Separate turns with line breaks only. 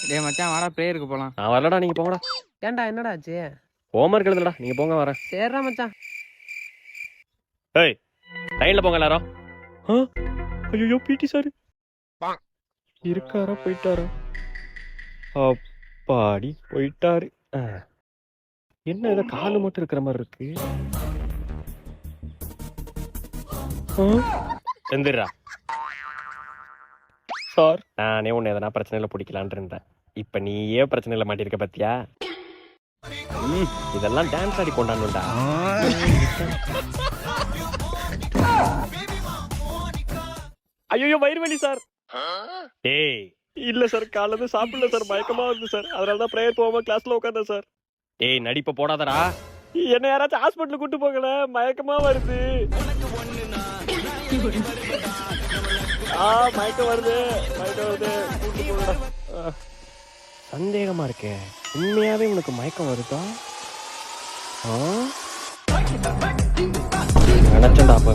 டேய் மச்சான் வாடா பிரேயருக்கு போலாம்.
நான் வரலடா, நீங்க போங்கடா.
ஏன்டா என்னடா ஆச்சு?
ஹோம்ஒர்க் எழுதுடா, நீங்க போங்க, வரேன்.
சரிடா மச்சான்.
ஏய் லைன்ல போங்க எல்லாரும். ஐயோ பிடி சார் இருக்காரா போயிட்டாரா? அப்பாடி போயிட்டாரு. என்ன ஏதோ காலு மட்டும் இருக்கிற மாதிரி இருக்கு. எந்திரா சார், நானே உன்னை எதனா பிரச்சனையில பிடிக்கலான் இருந்தேன். இப்ப நீயே பிரச்சனையில மாட்டிருக்க பத்தியா? இதெல்லாம் டான்ஸ் ஆடி கொண்டாடணும்டா. ஐயோ வயிறு வலி சார். டேய் இல்ல சார், காலைல சாப்பிடல சார், மயக்கமா வருது சார், அதனாலதான் பிரேயர் போகாம கிளாஸ்ல உட்காந்தேன் சார். டேய் நடிப்ப போடாதடா. என்ன யாராச்சும் ஹாஸ்பிட்டல் கூட்டு போகல, மயக்கமா வருது. மயக்கம் வருது, மயக்கம் வருது, கூட்டு போகடா. சந்தேகமா இருக்கே, உண்மையாவே உனக்கு மயக்கம் வருதா? நினைச்சேன்டா அப்ப.